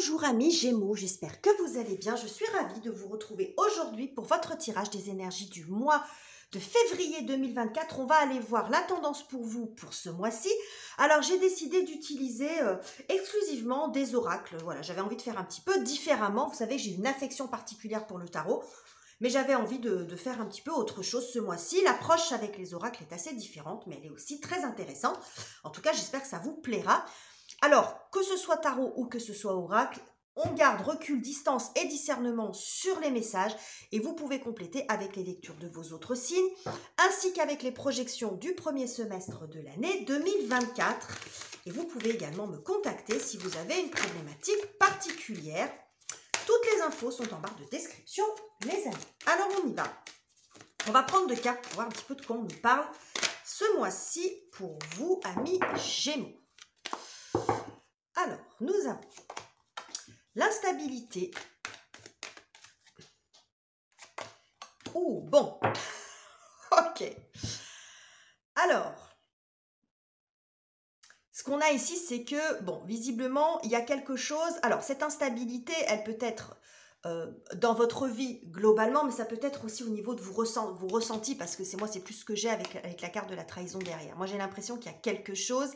Bonjour amis Gémeaux, j'espère que vous allez bien. Je suis ravie de vous retrouver aujourd'hui pour votre tirage des énergies du mois de février 2024. On va aller voir la tendance pour vous pour ce mois-ci. Alors j'ai décidé d'utiliser exclusivement des oracles. Voilà, j'avais envie de faire un petit peu différemment. Vous savez, j'ai une affection particulière pour le tarot. Mais j'avais envie de faire un petit peu autre chose ce mois-ci. L'approche avec les oracles est assez différente, mais elle est aussi très intéressante. En tout cas, j'espère que ça vous plaira. Alors, que ce soit tarot ou que ce soit oracle, on garde recul, distance et discernement sur les messages et vous pouvez compléter avec les lectures de vos autres signes ainsi qu'avec les projections du premier semestre de l'année 2024. Et vous pouvez également me contacter si vous avez une problématique particulière. Toutes les infos sont en barre de description, les amis. Alors, on y va. On va prendre deux cartes pour voir un petit peu de quoi on nous parle ce mois-ci pour vous, amis Gémeaux. Alors, nous avons l'instabilité. Oh, bon. Ok. Alors, ce qu'on a ici, c'est que, bon, visiblement, il y a quelque chose. Alors, cette instabilité, elle peut être dans votre vie globalement, mais ça peut être aussi au niveau de vos ressentis, parce que c'est plus ce que j'ai avec la carte de la trahison derrière. Moi, j'ai l'impression qu'il y a quelque chose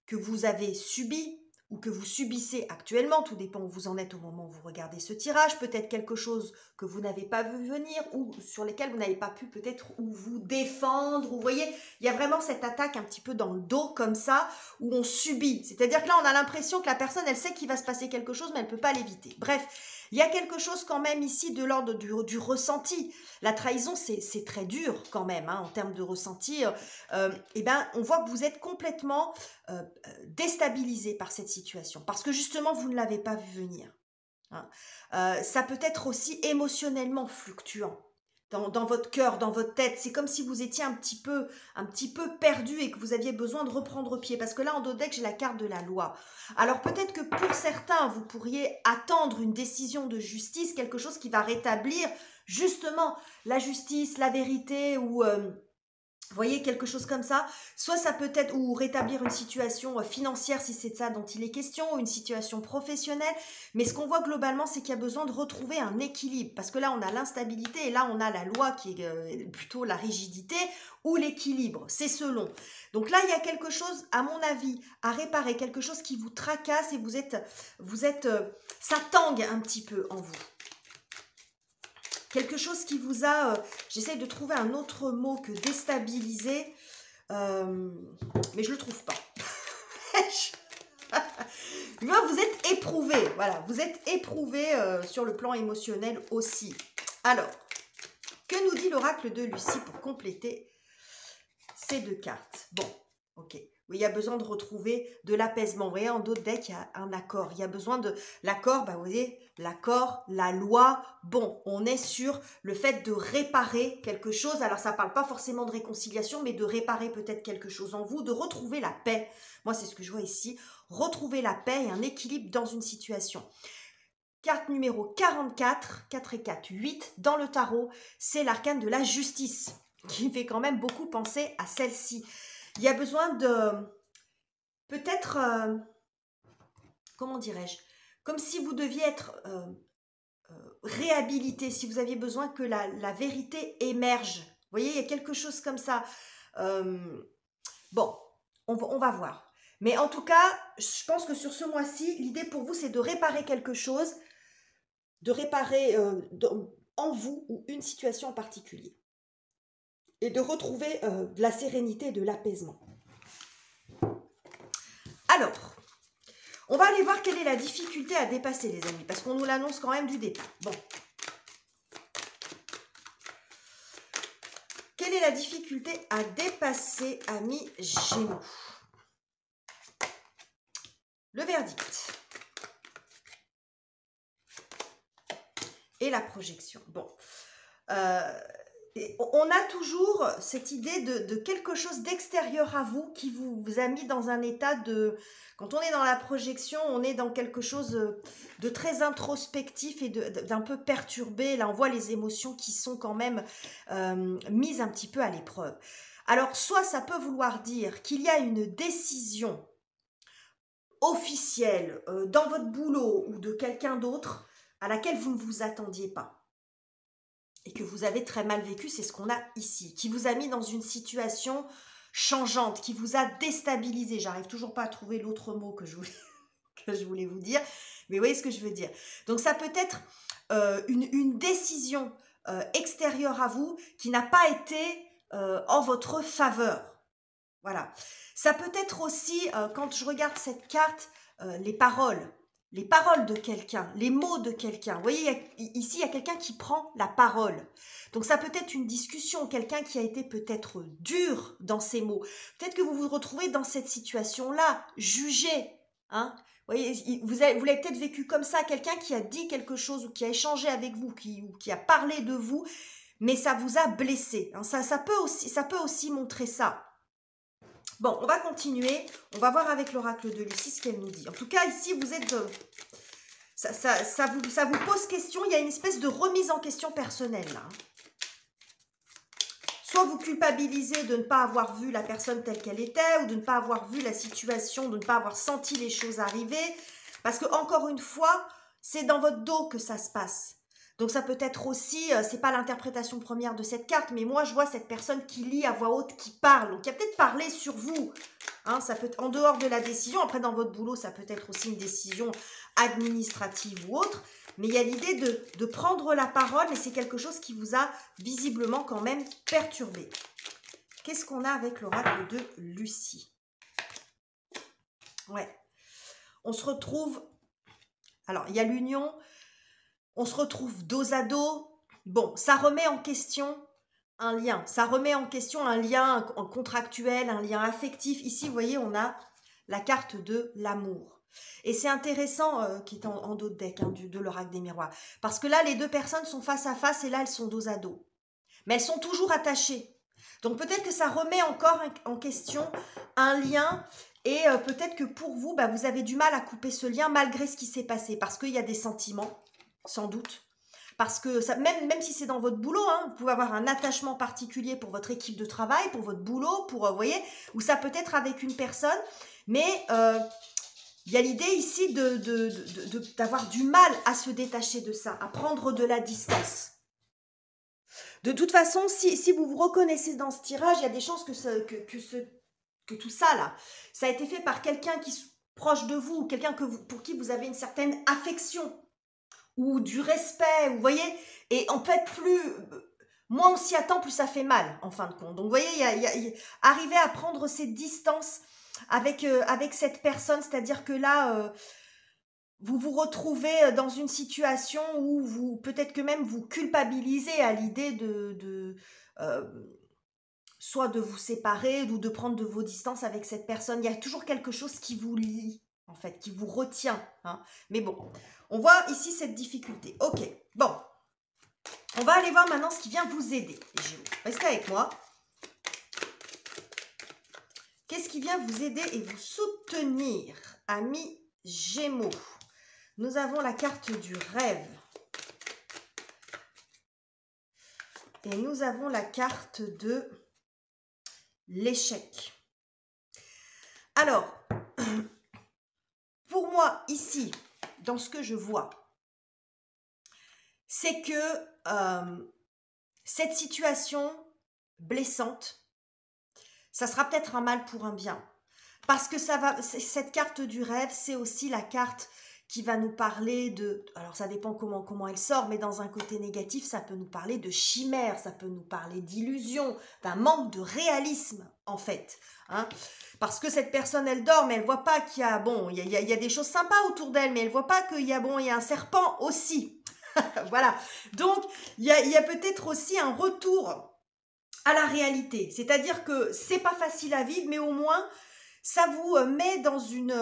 que vous avez subi ou que vous subissez actuellement, tout dépend où vous en êtes au moment où vous regardez ce tirage, peut-être quelque chose que vous n'avez pas vu venir ou sur lesquels vous n'avez pas pu peut-être ou vous défendre, vous voyez, il y a vraiment cette attaque un petit peu dans le dos comme ça, où on subit, c'est-à-dire que là on a l'impression que la personne elle sait qu'il va se passer quelque chose mais elle ne peut pas l'éviter. Bref, il y a quelque chose quand même ici de l'ordre du ressenti. La trahison c'est très dur quand même hein, en termes de ressenti, et ben on voit que vous êtes complètement déstabilisé par cette situation, parce que justement, vous ne l'avez pas vu venir. Hein. Ça peut être aussi émotionnellement fluctuant. Dans votre cœur, dans votre tête, c'est comme si vous étiez un petit peu perdu et que vous aviez besoin de reprendre pied. Parce que là, en dos de deck, j'ai la carte de la loi. Alors peut-être que pour certains, vous pourriez attendre une décision de justice, quelque chose qui va rétablir justement la justice, la vérité ou... vous voyez, quelque chose comme ça, soit ça peut être, ou rétablir une situation financière si c'est de ça dont il est question, ou une situation professionnelle, mais ce qu'on voit globalement, c'est qu'il y a besoin de retrouver un équilibre, parce que là, on a l'instabilité, et là, on a la loi qui est plutôt la rigidité, ou l'équilibre, c'est selon. Donc là, il y a quelque chose, à mon avis, à réparer, quelque chose qui vous tracasse, et ça tangue un petit peu en vous. Quelque chose qui vous a... j'essaie de trouver un autre mot que déstabiliser, mais je ne le trouve pas. Vous êtes éprouvé, voilà, vous êtes éprouvé sur le plan émotionnel aussi. Alors, que nous dit l'oracle de Lucie pour compléter ces deux cartes? Bon, ok. Oui, il y a besoin de retrouver de l'apaisement. Vous voyez, en d'autres decks, il y a un accord. Il y a besoin de l'accord, vous voyez, l'accord, la loi. Bon, on est sur le fait de réparer quelque chose. Alors, ça ne parle pas forcément de réconciliation, mais de réparer peut-être quelque chose en vous, de retrouver la paix. Moi, c'est ce que je vois ici. Retrouver la paix et un équilibre dans une situation. Carte numéro 44, 4 et 4, 8, dans le tarot, c'est l'arcane de la justice, qui fait quand même beaucoup penser à celle-ci. Il y a besoin de, peut-être, comment dirais-je, comme si vous deviez être réhabilité, si vous aviez besoin que la vérité émerge. Vous voyez, il y a quelque chose comme ça. Bon, on va voir. Mais en tout cas, je pense que sur ce mois-ci, l'idée pour vous, c'est de réparer quelque chose, de réparer en vous ou une situation en particulier. Et de retrouver de la sérénité et de l'apaisement. Alors, on va aller voir quelle est la difficulté à dépasser, les amis, parce qu'on nous l'annonce quand même du départ. Bon. Quelle est la difficulté à dépasser, amis Gémeaux? Le verdict. Et la projection. Bon. On a toujours cette idée de quelque chose d'extérieur à vous qui vous a mis dans un état de... Quand on est dans la projection, on est dans quelque chose de très introspectif et d'un peu perturbé. Là, on voit les émotions qui sont quand même mises un petit peu à l'épreuve. Alors, soit ça peut vouloir dire qu'il y a une décision officielle dans votre boulot ou de quelqu'un d'autre à laquelle vous ne vous attendiez pas et que vous avez très mal vécu, c'est ce qu'on a ici, qui vous a mis dans une situation changeante, qui vous a déstabilisé. J'arrive toujours pas à trouver l'autre mot que je voulais vous dire, mais vous voyez ce que je veux dire. Donc ça peut être une décision extérieure à vous qui n'a pas été en votre faveur. Voilà. Ça peut être aussi, quand je regarde cette carte, les paroles de quelqu'un, les mots de quelqu'un. Vous voyez, ici, il y a quelqu'un qui prend la parole. Donc, ça peut être une discussion, quelqu'un qui a été peut-être dur dans ses mots. Peut-être que vous vous retrouvez dans cette situation-là, jugé. Hein. Vous voyez, vous l'avez peut-être vécu comme ça, quelqu'un qui a dit quelque chose ou qui a échangé avec vous, ou qui a parlé de vous, mais ça vous a blessé. Hein. Ça peut aussi montrer ça. Bon, on va continuer. On va voir avec l'oracle de Lucie ce qu'elle nous dit. En tout cas, ici, vous êtes... ça vous pose question. Il y a une espèce de remise en question personnelle, là. Soit vous culpabilisez de ne pas avoir vu la personne telle qu'elle était, ou de ne pas avoir vu la situation, de ne pas avoir senti les choses arriver. Parce que, encore une fois, c'est dans votre dos que ça se passe. Donc ça peut être aussi, c'est pas l'interprétation première de cette carte, mais moi je vois cette personne qui lit à voix haute, qui parle, donc qui a peut-être parlé sur vous. Hein, ça peut être en dehors de la décision. Après dans votre boulot, ça peut être aussi une décision administrative ou autre. Mais il y a l'idée de prendre la parole, mais c'est quelque chose qui vous a visiblement quand même perturbé. Qu'est-ce qu'on a avec l'oracle de Lucie? Ouais. On se retrouve... Alors, il y a l'union... On se retrouve dos à dos. Bon, ça remet en question un lien. Ça remet en question un lien contractuel, un lien affectif. Ici, vous voyez, on a la carte de l'amour. Et c'est intéressant, qui est en dos de deck, hein, de l'oracle des miroirs. Parce que là, les deux personnes sont face à face et là, elles sont dos à dos. Mais elles sont toujours attachées. Donc, peut-être que ça remet encore en question un lien. Et peut-être que pour vous, bah, vous avez du mal à couper ce lien malgré ce qui s'est passé. Parce qu'il y a des sentiments. Sans doute. Parce que ça, même si c'est dans votre boulot, hein, vous pouvez avoir un attachement particulier pour votre équipe de travail, pour votre boulot, pour, vous voyez, ou ça peut être avec une personne, mais il y a l'idée ici d'avoir du mal à se détacher de ça, à prendre de la distance. De toute façon, si vous vous reconnaissez dans ce tirage, il y a des chances que tout ça, là, ça a été fait par quelqu'un qui est proche de vous, ou quelqu'un pour qui vous avez une certaine affection, ou du respect, vous voyez, et en fait, moins on s'y attend, plus ça fait mal, en fin de compte. Donc, vous voyez, arriver à prendre cette distance avec cette personne, c'est-à-dire que là, vous vous retrouvez dans une situation où peut-être que même vous culpabilisez à l'idée soit de vous séparer ou de prendre de vos distances avec cette personne. Il y a toujours quelque chose qui vous lie, en fait, qui vous retient. Hein. Mais bon, on voit ici cette difficulté. Ok, bon. On va aller voir maintenant ce qui vient vous aider, les Gémeaux. Restez avec moi. Qu'est-ce qui vient vous aider et vous soutenir, amis Gémeaux? Nous avons la carte du rêve. Et nous avons la carte de l'échec. Alors, pour moi, ici, dans ce que je vois, c'est que cette situation blessante, ça sera peut-être un mal pour un bien. Parce que cette carte du rêve, c'est aussi la carte qui va nous parler de... Alors, ça dépend comment elle sort, mais dans un côté négatif, ça peut nous parler de chimère, ça peut nous parler d'illusion, d'un manque de réalisme, en fait. Hein. Parce que cette personne, elle dort, mais elle ne voit pas qu'il y a... Bon, il y a des choses sympas autour d'elle, mais elle ne voit pas qu'il y a, il y a un serpent aussi. Voilà. Donc, il y a peut-être aussi un retour à la réalité. C'est-à-dire que c'est pas facile à vivre, mais au moins... ça vous met dans une...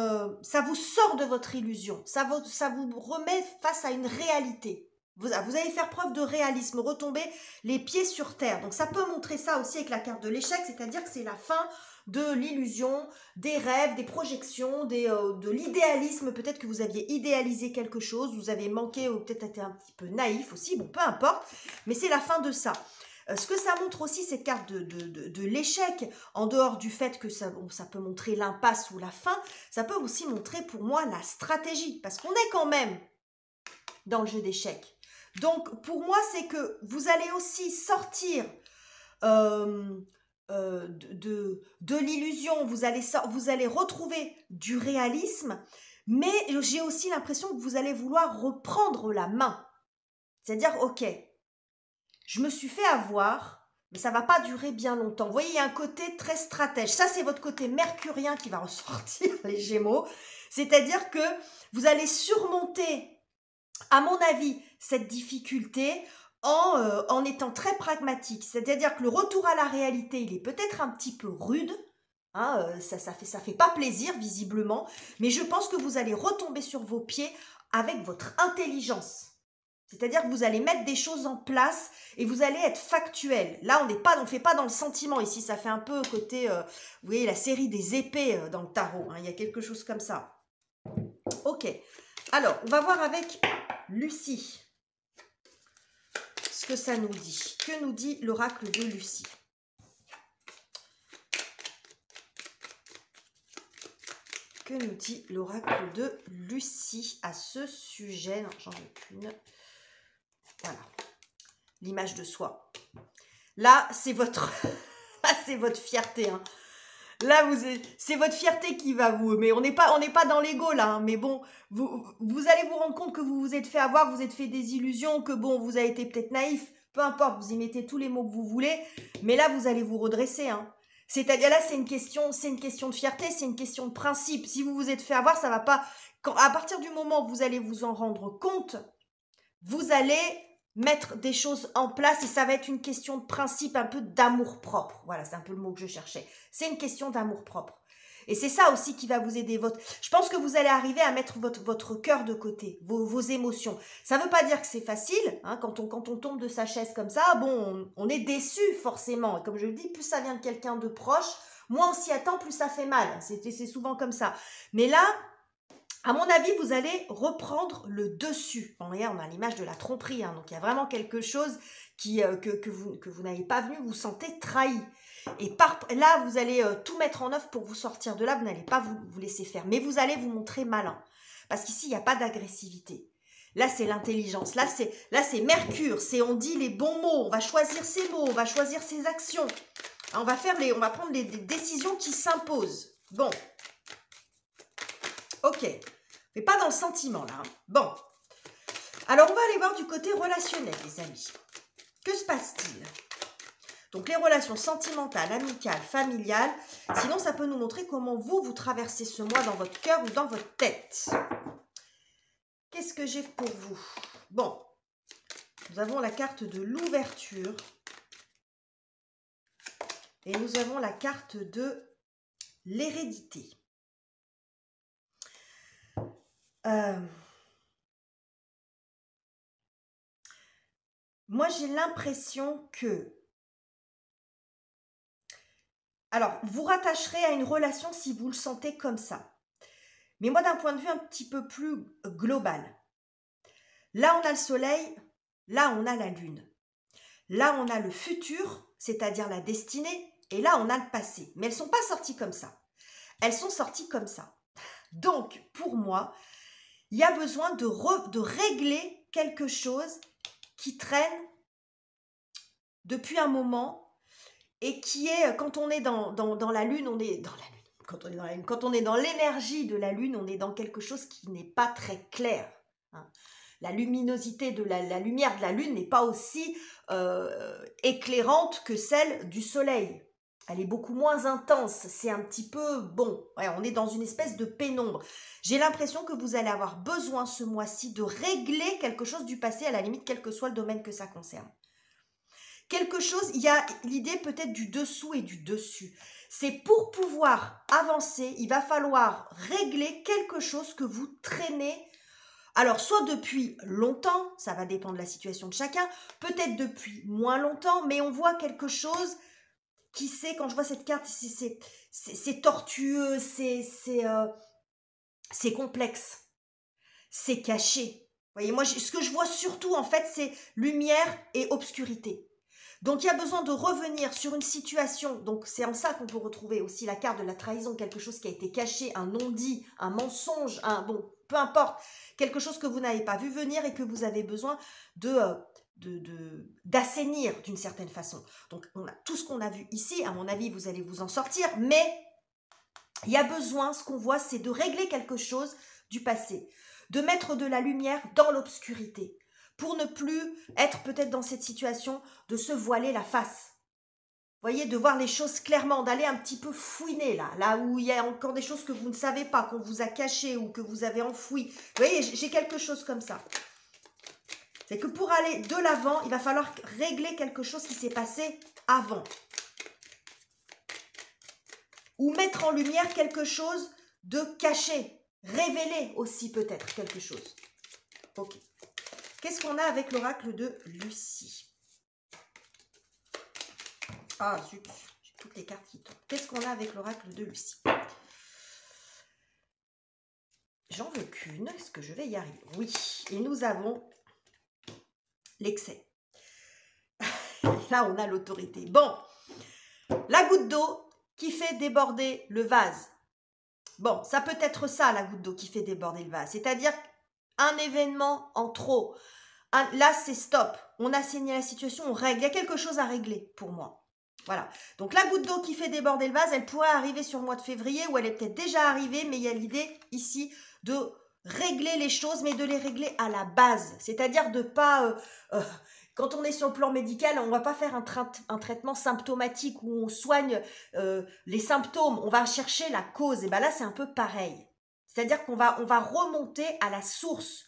ça vous sort de votre illusion. Ça vous remet face à une réalité. Vous allez faire preuve de réalisme, retomber les pieds sur terre. Donc ça peut montrer ça aussi avec la carte de l'échec, c'est-à-dire que c'est la fin de l'illusion, des rêves, des projections, de l'idéalisme. Peut-être que vous aviez idéalisé quelque chose, vous avez manqué ou peut-être été un petit peu naïf aussi, bon, peu importe. Mais c'est la fin de ça. Ce que ça montre aussi, cette carte de l'échec, en dehors du fait que ça, bon, ça peut montrer l'impasse ou la fin, ça peut aussi montrer pour moi la stratégie, parce qu'on est quand même dans le jeu d'échecs. Donc pour moi, c'est que vous allez aussi sortir de l'illusion, vous allez retrouver du réalisme, mais j'ai aussi l'impression que vous allez vouloir reprendre la main. C'est-à-dire, ok, je me suis fait avoir, mais ça va pas durer bien longtemps. Vous voyez, il y a un côté très stratège. Ça, c'est votre côté mercurien qui va ressortir, les Gémeaux. C'est-à-dire que vous allez surmonter, à mon avis, cette difficulté en étant très pragmatique. C'est-à-dire que le retour à la réalité, il est peut-être un petit peu rude. Hein, ça fait pas plaisir, visiblement. Mais je pense que vous allez retomber sur vos pieds avec votre intelligence. C'est-à-dire que vous allez mettre des choses en place et vous allez être factuel. Là, on ne fait pas dans le sentiment. Ici, ça fait un peu côté, vous voyez, la série des épées dans le tarot. Hein, il y a quelque chose comme ça. Ok. Alors, on va voir avec Lucie ce que ça nous dit. Que nous dit l'oracle de Lucie? Que nous dit l'oracle de Lucie à ce sujet? Non, j'en ai qu'une. Voilà, l'image de soi. Là, c'est votre, c'est votre fierté. Hein. Là, c'est votre fierté qui va vous... Mais on n'est pas dans l'ego là. Hein. Mais bon, vous allez vous rendre compte que vous vous êtes fait avoir, vous êtes fait des illusions, que bon, vous avez été peut-être naïf. Peu importe, vous y mettez tous les mots que vous voulez. Mais là, vous allez vous redresser. Hein. C'est-à-dire là, c'est une question de fierté, c'est une question de principe. Si vous vous êtes fait avoir, ça va pas... à partir du moment où vous allez vous en rendre compte, vous allez mettre des choses en place et ça va être une question de principe, un peu d'amour-propre. Voilà, c'est un peu le mot que je cherchais. C'est une question d'amour-propre. Et c'est ça aussi qui va vous aider. Je pense que vous allez arriver à mettre votre cœur de côté, vos émotions. Ça ne veut pas dire que c'est facile. Hein, quand on tombe de sa chaise comme ça, bon, on est déçu forcément. Et comme je le dis, plus ça vient de quelqu'un de proche, moins on s'y attend, plus ça fait mal. C'est souvent comme ça. Mais là, à mon avis, vous allez reprendre le dessus. Bon, regarde, on a l'image de la tromperie, hein, donc il y a vraiment quelque chose que vous n'avez pas vu, vous sentez trahi. Et là, vous allez tout mettre en œuvre pour vous sortir de là, vous n'allez pas vous laisser faire. Mais vous allez vous montrer malin. Parce qu'ici, il n'y a pas d'agressivité. Là, c'est l'intelligence. Là, c'est Mercure. On dit les bons mots. On va choisir ses mots. On va choisir ses actions. On va prendre des décisions qui s'imposent. Bon. Ok, mais pas dans le sentiment là. Hein. Bon, alors on va aller voir du côté relationnel, les amis. Que se passe-t-il? Donc les relations sentimentales, amicales, familiales. Sinon, ça peut nous montrer comment vous traversez ce mois dans votre cœur ou dans votre tête. Qu'est-ce que j'ai pour vous? Bon, nous avons la carte de l'ouverture. Et nous avons la carte de l'hérédité. Moi, j'ai l'impression que... Alors, vous rattacherez à une relation si vous le sentez comme ça. Mais moi, d'un point de vue un petit peu plus global. Là, on a le soleil. Là, on a la lune. Là, on a le futur, c'est-à-dire la destinée. Et là, on a le passé. Mais elles ne sont pas sorties comme ça. Elles sont sorties comme ça. Donc, pour moi, il y a besoin de régler quelque chose qui traîne depuis un moment et qui est, quand on est dans la lune, on est dans la lune. Quand on est dans l'énergie de la lune, on est dans quelque chose qui n'est pas très clair. Hein. La luminosité de la lumière de la lune n'est pas aussi éclairante que celle du soleil. Elle est beaucoup moins intense, c'est un petit peu bon. Ouais, on est dans une espèce de pénombre. J'ai l'impression que vous allez avoir besoin ce mois-ci de régler quelque chose du passé, à la limite, quel que soit le domaine que ça concerne. Quelque chose, il y a l'idée peut-être du dessous et du dessus. C'est pour pouvoir avancer, il va falloir régler quelque chose que vous traînez. Alors, soit depuis longtemps, ça va dépendre de la situation de chacun, peut-être depuis moins longtemps, mais on voit quelque chose qui sait, quand je vois cette carte, c'est tortueux, c'est complexe, c'est caché. Vous voyez, moi, ce que je vois surtout, en fait, c'est lumière et obscurité. Donc, il y a besoin de revenir sur une situation. Donc, c'est en ça qu'on peut retrouver aussi la carte de la trahison, quelque chose qui a été caché, un non-dit, un mensonge, bon, peu importe, quelque chose que vous n'avez pas vu venir et que vous avez besoin d'assainir d'une certaine façon. Donc, on a tout ce qu'on a vu ici. À mon avis, vous allez vous en sortir, mais il y a besoin, ce qu'on voit, c'est de régler quelque chose du passé, de mettre de la lumière dans l'obscurité, pour ne plus être peut-être dans cette situation de se voiler la face. Vous voyez, de voir les choses clairement, d'aller un petit peu fouiner là où il y a encore des choses que vous ne savez pas, qu'on vous a cachées ou que vous avez enfouies. Vous voyez, j'ai quelque chose comme ça. C'est que pour aller de l'avant, il va falloir régler quelque chose qui s'est passé avant. Ou mettre en lumière quelque chose de caché. Révéler aussi peut-être quelque chose. Ok. Qu'est-ce qu'on a avec l'oracle de Lucie? Ah zut, j'ai toutes les cartes qui tombent. Qu'est-ce qu'on a avec l'oracle de Lucie? J'en veux qu'une. Est-ce que je vais y arriver? Oui. Et nous avons l'excès. Là, on a l'autorité. Bon, la goutte d'eau qui fait déborder le vase. Bon, ça peut être ça, la goutte d'eau qui fait déborder le vase. C'est-à-dire un événement en trop. Là, c'est stop. On a saigné la situation, on règle. Il y a quelque chose à régler pour moi. Voilà. Donc, la goutte d'eau qui fait déborder le vase, elle pourrait arriver sur le mois de février ou elle est peut-être déjà arrivée, mais il y a l'idée ici de régler les choses, mais de les régler à la base. C'est-à-dire de ne pas... quand on est sur le plan médical, on ne va pas faire un traitement symptomatique où on soigne les symptômes. On va chercher la cause. Et bien là, c'est un peu pareil. C'est-à-dire qu'on va remonter à la source.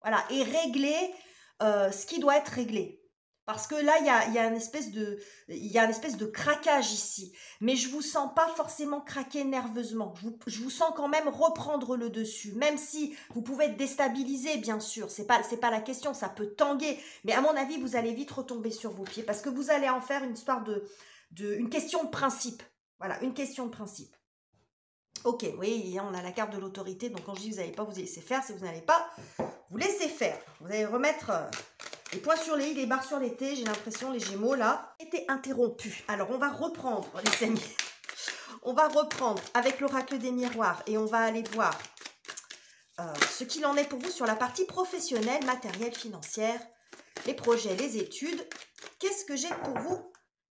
Voilà. Et régler ce qui doit être réglé. Parce que là, il y a une espèce de craquage ici. Mais je ne vous sens pas forcément craquer nerveusement. Je vous sens quand même reprendre le dessus. Même si vous pouvez être déstabilisé, bien sûr. C'est pas la question, ça peut tanguer. Mais à mon avis, vous allez vite retomber sur vos pieds. Parce que vous allez en faire une histoire une question de principe. Voilà, une question de principe. Ok, oui, on a la carte de l'autorité. Donc quand je dis vous n'allez pas vous laisser faire, c'est vous n'allez pas vous laisser faire. Vous allez remettre... les points sur les i, les barres sur les t, j'ai l'impression, les gémeaux, là, étaient interrompus. Alors, on va reprendre, les amis. On va reprendre avec l'oracle des miroirs et on va aller voir ce qu'il en est pour vous sur la partie professionnelle, matérielle, financière, les projets, les études. Qu'est-ce que j'ai pour vous,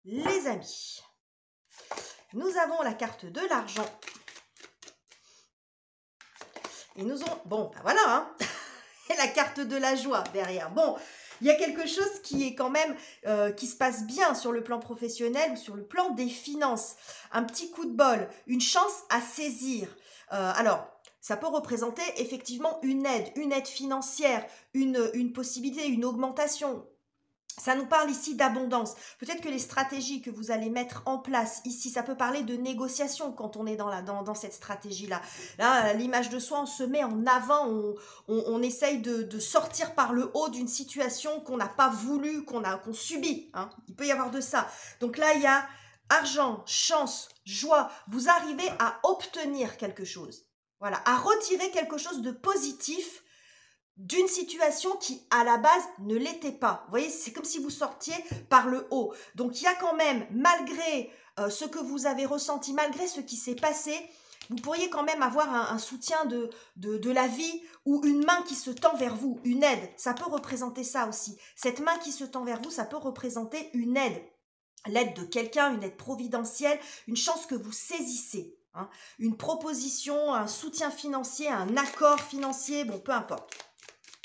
les amis? Nous avons la carte de l'argent. Et nous avons... Bon, ben voilà, hein. Et la carte de la joie derrière. Bon, il y a quelque chose qui est quand même, qui se passe bien sur le plan professionnel ou sur le plan des finances. Un petit coup de bol, une chance à saisir. Alors, ça peut représenter effectivement une aide financière, une possibilité, une augmentation. Ça nous parle ici d'abondance. Peut-être que les stratégies que vous allez mettre en place ici, ça peut parler de négociation quand on est dans cette stratégie-là. Là, l'image de soi, on se met en avant, on essaye de sortir par le haut d'une situation qu'on n'a pas voulu, qu'on subit. Hein. Il peut y avoir de ça. Donc là, il y a argent, chance, joie. Vous arrivez à obtenir quelque chose. Voilà, à retirer quelque chose de positif d'une situation qui, à la base, ne l'était pas. Vous voyez, c'est comme si vous sortiez par le haut. Donc, il y a quand même, malgré ce que vous avez ressenti, malgré ce qui s'est passé, vous pourriez quand même avoir un soutien de la vie ou une main qui se tend vers vous, une aide. Ça peut représenter ça aussi. Cette main qui se tend vers vous, ça peut représenter une aide. L'aide de quelqu'un, une aide providentielle, une chance que vous saisissez. Hein. Une proposition, un soutien financier, un accord financier, bon, peu importe.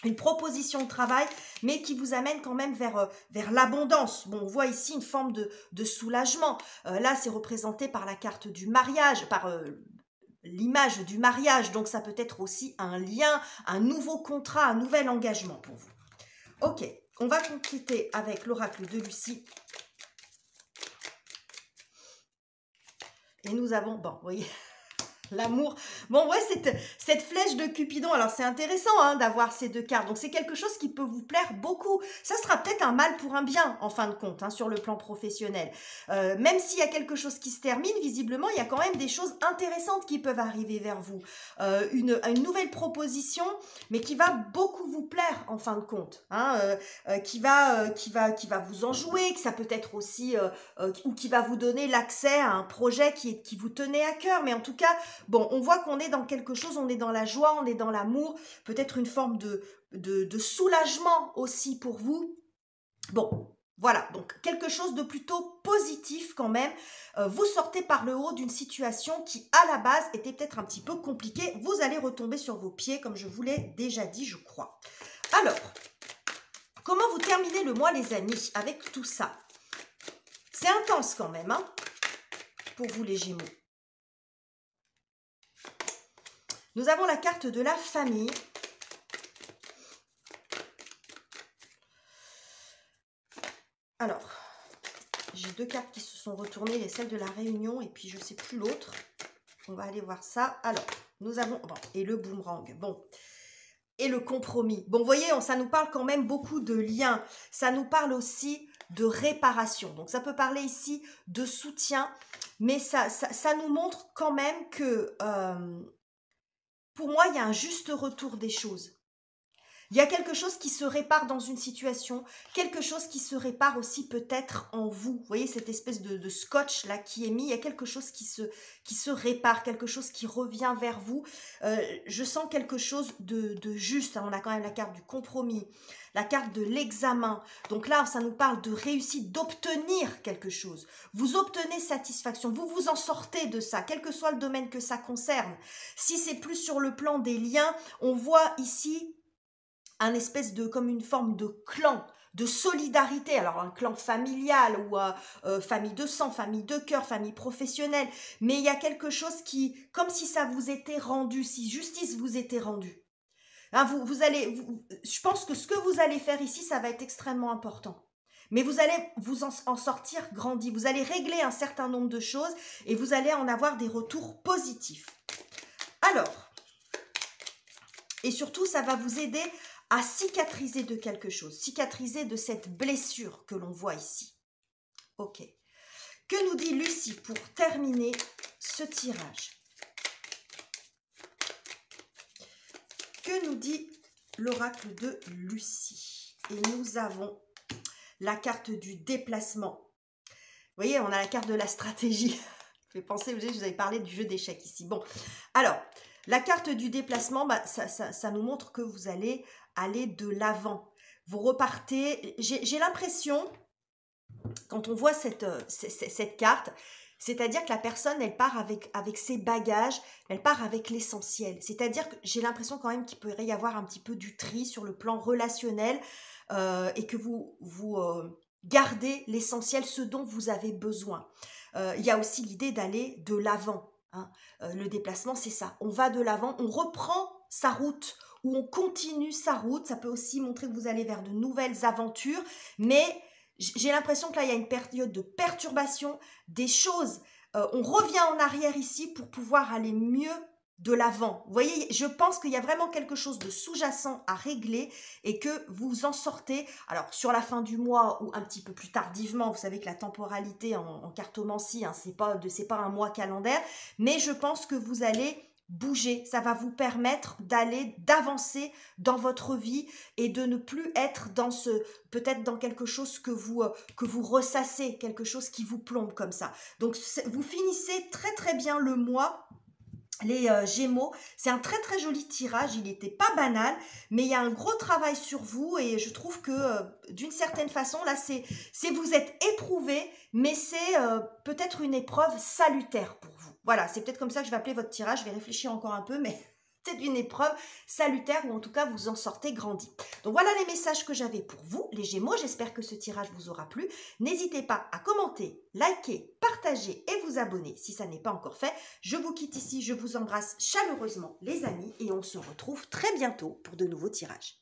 Une proposition de travail, mais qui vous amène quand même vers l'abondance. Bon, on voit ici une forme de soulagement. Là, c'est représenté par la carte du mariage, par l'image du mariage. Donc, ça peut être aussi un lien, un nouveau contrat, un nouvel engagement pour vous. Ok, on va compléter avec l'oracle de Lucie. Et nous avons, bon, vous voyez, L'amour. Bon, ouais, cette flèche de Cupidon, alors c'est intéressant hein, d'avoir ces deux cartes. Donc c'est quelque chose qui peut vous plaire beaucoup. Ça sera peut-être un mal pour un bien, en fin de compte, hein, sur le plan professionnel. Même s'il y a quelque chose qui se termine, visiblement, il y a quand même des choses intéressantes qui peuvent arriver vers vous. Une nouvelle proposition, mais qui va beaucoup vous plaire, en fin de compte. Hein, qui va vous enjouer, que ça peut être aussi, ou qui va vous donner l'accès à un projet qui vous tenait à cœur. Mais en tout cas, bon, on voit qu'on est dans quelque chose, on est dans la joie, on est dans l'amour, peut-être une forme de soulagement aussi pour vous. Bon, voilà, donc quelque chose de plutôt positif quand même. Vous sortez par le haut d'une situation qui, à la base, était peut-être un petit peu compliquée. Vous allez retomber sur vos pieds, comme je vous l'ai déjà dit, je crois. Alors, comment vous terminez le mois, les amis, avec tout ça? C'est intense quand même, hein, pour vous, les Gémeaux. Nous avons la carte de la famille. Alors, j'ai deux cartes qui se sont retournées, celle de la réunion et puis je ne sais plus l'autre. On va aller voir ça. Alors, nous avons... Bon, et le boomerang. Bon. Et le compromis. Bon, vous voyez, ça nous parle quand même beaucoup de liens. Ça nous parle aussi de réparation. Donc, ça peut parler ici de soutien. Mais ça nous montre quand même que... pour moi, il y a un juste retour des choses. Il y a quelque chose qui se répare dans une situation, quelque chose qui se répare aussi peut-être en vous. Vous voyez cette espèce de scotch là qui est mis, il y a quelque chose qui se répare, quelque chose qui revient vers vous. Je sens quelque chose de juste. On a quand même la carte du compromis, la carte de l'examen. Donc là, ça nous parle de réussite, d'obtenir quelque chose. Vous obtenez satisfaction, vous vous en sortez de ça, quel que soit le domaine que ça concerne. Si c'est plus sur le plan des liens, on voit ici un espèce de, comme une forme de clan, de solidarité, alors un clan familial ou famille de sang, famille de cœur, famille professionnelle, mais il y a quelque chose qui, comme si ça vous était rendu, si justice vous était rendue. Hein, je pense que ce que vous allez faire ici, ça va être extrêmement important. Mais vous allez vous en sortir grandi, vous allez régler un certain nombre de choses et vous allez en avoir des retours positifs. Alors, et surtout, ça va vous aider à cicatriser de quelque chose, cicatriser de cette blessure que l'on voit ici. Ok. Que nous dit Lucie pour terminer ce tirage? Que nous dit l'oracle de Lucie? Et nous avons la carte du déplacement. Vous voyez, on a la carte de la stratégie. Je vais penser, je vous avais parlé du jeu d'échecs ici. Bon, alors, la carte du déplacement, bah, ça nous montre que vous allez aller de l'avant. Vous repartez, j'ai l'impression, quand on voit cette carte, c'est-à-dire que la personne, elle part avec ses bagages, elle part avec l'essentiel. C'est-à-dire que j'ai l'impression quand même qu'il pourrait y avoir un petit peu du tri sur le plan relationnel et que vous gardez l'essentiel, ce dont vous avez besoin. Il y a aussi l'idée d'aller de l'avant. Hein. Le déplacement, c'est ça. On va de l'avant, on reprend sa route ou on continue sa route. Ça peut aussi montrer que vous allez vers de nouvelles aventures, mais j'ai l'impression que là, il y a une période de perturbation, des choses. On revient en arrière ici pour pouvoir aller mieux de l'avant. Vous voyez, je pense qu'il y a vraiment quelque chose de sous-jacent à régler et que vous en sortez. Alors, sur la fin du mois ou un petit peu plus tardivement, vous savez que la temporalité en cartomancie, hein, c'est pas un mois calendaire, mais je pense que vous allez bouger. Ça va vous permettre d'avancer dans votre vie et de ne plus être dans peut-être dans quelque chose que vous ressassez, quelque chose qui vous plombe comme ça. Donc, vous finissez très très bien le mois. Les Gémeaux, c'est un très très joli tirage, il n'était pas banal, mais il y a un gros travail sur vous et je trouve que d'une certaine façon, là, c'est vous êtes éprouvé, mais c'est peut-être une épreuve salutaire pour vous. Voilà, c'est peut-être comme ça que je vais appeler votre tirage, je vais réfléchir encore un peu, mais c'est une épreuve salutaire ou en tout cas vous en sortez grandi. Donc voilà les messages que j'avais pour vous, les Gémeaux, j'espère que ce tirage vous aura plu. N'hésitez pas à commenter, liker, partager et vous abonner si ça n'est pas encore fait. Je vous quitte ici, je vous embrasse chaleureusement les amis et on se retrouve très bientôt pour de nouveaux tirages.